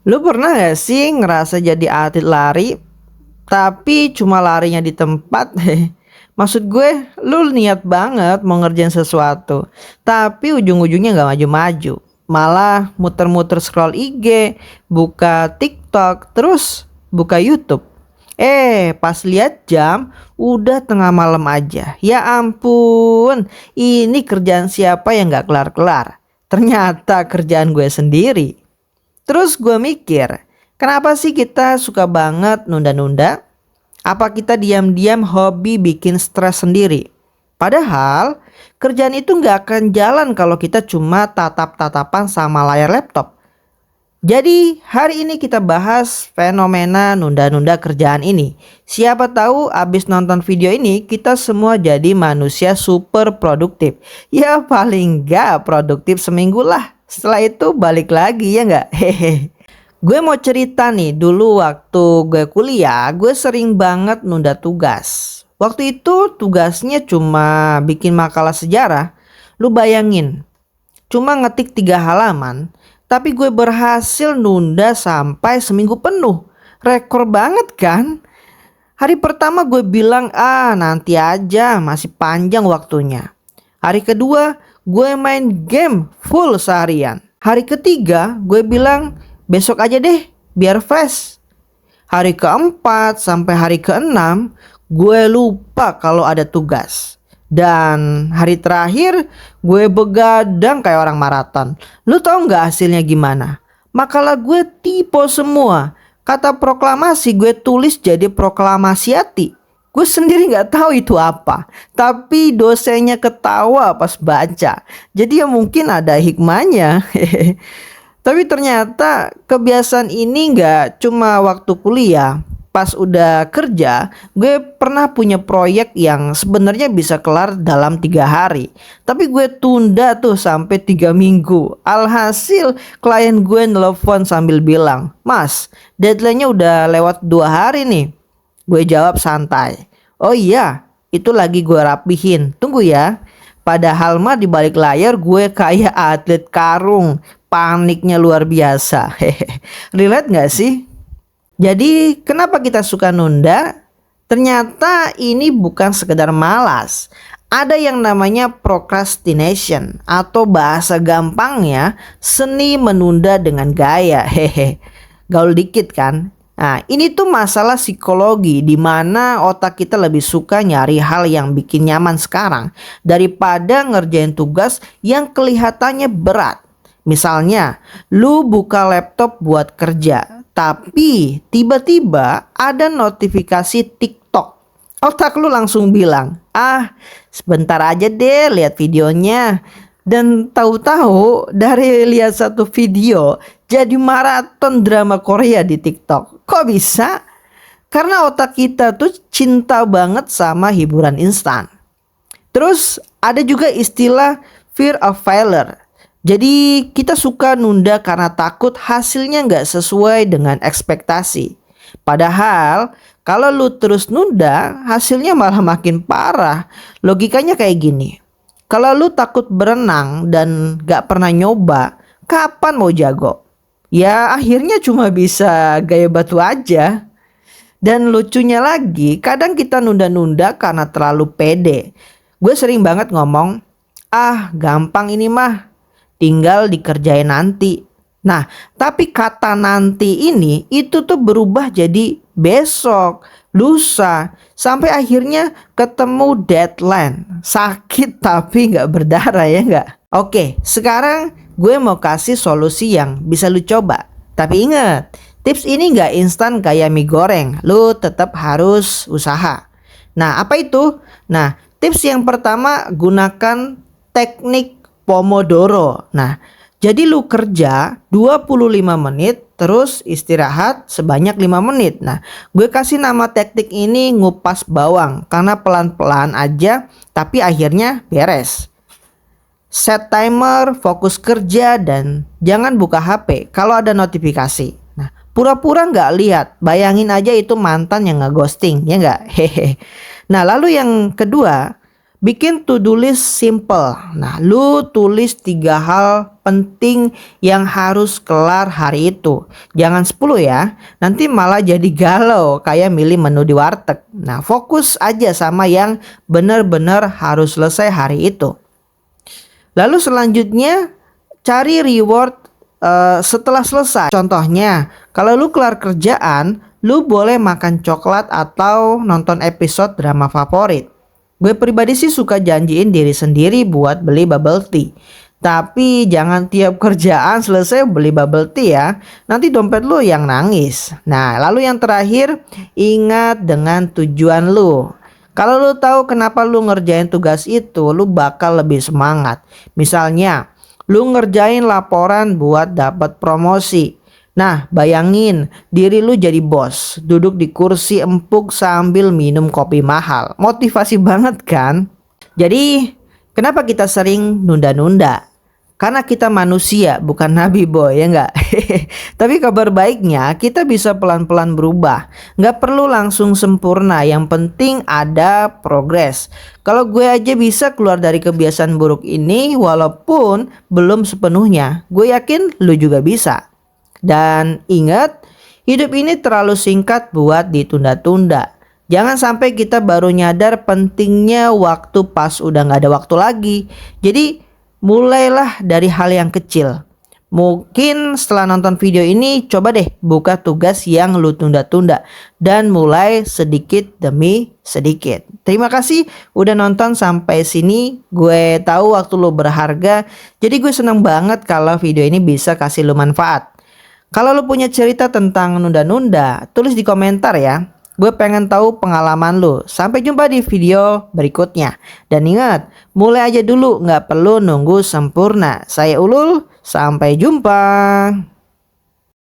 Lu pernah gak sih ngerasa jadi atlet lari, tapi cuma larinya di tempat? Maksud gue, lu niat banget mau ngerjain sesuatu, tapi ujung-ujungnya gak maju-maju. Malah muter-muter scroll IG, buka TikTok, terus buka YouTube. Pas lihat jam, udah tengah malam aja. Ya ampun, ini kerjaan siapa yang gak kelar-kelar? Ternyata kerjaan gue sendiri. Terus gue mikir, kenapa sih kita suka banget nunda-nunda? Apa kita diam-diam hobi bikin stres sendiri? Padahal kerjaan itu nggak akan jalan kalau kita cuma tatap-tatapan sama layar laptop. Jadi hari ini kita bahas fenomena nunda-nunda kerjaan ini. Siapa tahu abis nonton video ini kita semua jadi manusia super produktif. Ya paling nggak produktif seminggu lah. Setelah itu balik lagi ya nggak? Hehe. Gue mau cerita nih, dulu waktu gue kuliah gue sering banget nunda tugas. Waktu itu tugasnya cuma bikin makalah sejarah. Lu bayangin, cuma ngetik 3 halaman, tapi gue berhasil nunda sampai seminggu penuh. Rekor banget kan? Hari pertama gue bilang, nanti aja, masih panjang waktunya. Hari kedua gue main game full seharian. Hari ketiga gue bilang, besok aja deh, biar fresh. Hari keempat sampai hari keenam gue lupa kalau ada tugas. Dan hari terakhir gue begadang kayak orang maraton. Lu tau gak hasilnya gimana? Makalah gue typo semua. Kata proklamasi gue tulis jadi proklamasiati. Gue sendiri gak tahu itu apa. Tapi dosennya ketawa pas baca. Jadi ya mungkin ada hikmahnya. Tapi ternyata kebiasaan ini gak cuma waktu kuliah. Pas udah kerja, gue pernah punya proyek yang sebenarnya bisa kelar dalam 3 hari. Tapi gue tunda tuh sampai 3 minggu. Alhasil klien gue nelfon sambil bilang, "Mas, deadline-nya udah lewat 2 hari nih." Gue jawab santai, "Oh iya, itu lagi gue rapihin, tunggu ya." Padahal mah di balik layar gue kayak atlet karung. Paniknya luar biasa. Relate gak sih? Jadi kenapa kita suka nunda? Ternyata ini bukan sekedar malas. Ada yang namanya procrastination, atau bahasa gampangnya seni menunda dengan gaya. Gaul dikit kan? Nah, ini tuh masalah psikologi di mana otak kita lebih suka nyari hal yang bikin nyaman sekarang daripada ngerjain tugas yang kelihatannya berat. Misalnya, lu buka laptop buat kerja, tapi tiba-tiba ada notifikasi TikTok. Otak lu langsung bilang, sebentar aja deh lihat videonya. Dan tahu-tahu dari lihat satu video jadi maraton drama Korea di TikTok. Kok bisa? Karena otak kita tuh cinta banget sama hiburan instan. Terus ada juga istilah fear of failure. Jadi kita suka nunda karena takut hasilnya nggak sesuai dengan ekspektasi. Padahal kalau lu terus nunda, hasilnya malah makin parah. Logikanya kayak gini. Kalau lu takut berenang dan gak pernah nyoba, kapan mau jago? Ya akhirnya cuma bisa gaya batu aja. Dan lucunya lagi, kadang kita nunda-nunda karena terlalu pede. Gue sering banget ngomong, gampang ini mah, tinggal dikerjain nanti. Nah, tapi kata nanti ini itu tuh berubah jadi besok, lusa, sampai akhirnya ketemu deadline. Sakit tapi gak berdarah ya gak? Oke, sekarang gue mau kasih solusi yang bisa lu coba. Tapi ingat, tips ini gak instan kayak mie goreng. Lu tetap harus usaha. Nah, apa itu? Nah, tips yang pertama, gunakan teknik Pomodoro. Nah, jadi lu kerja 25 menit terus istirahat sebanyak 5 menit. Nah, gue kasih nama teknik ini ngupas bawang karena pelan-pelan aja tapi akhirnya beres. Set timer, fokus kerja, dan jangan buka HP kalau ada notifikasi. Nah, pura-pura nggak lihat. Bayangin aja itu mantan yang ngeghosting, ya nggak? Hehe. Nah, lalu yang kedua, Bikin to-do list simple. Nah, lu tulis 3 hal penting yang harus kelar hari itu. Jangan 10 ya, nanti malah jadi galau kayak milih menu di warteg. Nah, fokus aja sama yang benar-benar harus selesai hari itu. Lalu selanjutnya cari reward setelah selesai. Contohnya, kalau lu kelar kerjaan, lu boleh makan coklat atau nonton episode drama favorit. Gue pribadi sih suka janjiin diri sendiri buat beli bubble tea. Tapi jangan tiap kerjaan selesai beli bubble tea ya. Nanti dompet lu yang nangis. Nah, lalu yang terakhir, ingat dengan tujuan lu. Kalau lu tahu kenapa lu ngerjain tugas itu, lu bakal lebih semangat. Misalnya, lu ngerjain laporan buat dapat promosi. Nah, bayangin diri lu jadi bos, duduk di kursi empuk sambil minum kopi mahal. Motivasi banget kan? Jadi, kenapa kita sering nunda-nunda? Karena kita manusia, bukan nabi boy, ya nggak? Tapi kabar baiknya, kita bisa pelan-pelan berubah. Nggak perlu langsung sempurna, yang penting ada progres. Kalau gue aja bisa keluar dari kebiasaan buruk ini, walaupun belum sepenuhnya, gue yakin lu juga bisa. Dan ingat, hidup ini terlalu singkat buat ditunda-tunda. Jangan sampai kita baru nyadar pentingnya waktu pas udah gak ada waktu lagi. Jadi mulailah dari hal yang kecil. Mungkin setelah nonton video ini, coba deh buka tugas yang lu tunda-tunda dan mulai sedikit demi sedikit. Terima kasih udah nonton sampai sini. Gue tahu waktu lu berharga, jadi gue seneng banget kalau video ini bisa kasih lu manfaat. Kalau lu punya cerita tentang nunda-nunda, tulis di komentar ya. Gue pengen tahu pengalaman lu. Sampai jumpa di video berikutnya. Dan ingat, mulai aja dulu, nggak perlu nunggu sempurna. Saya Ulul, sampai jumpa.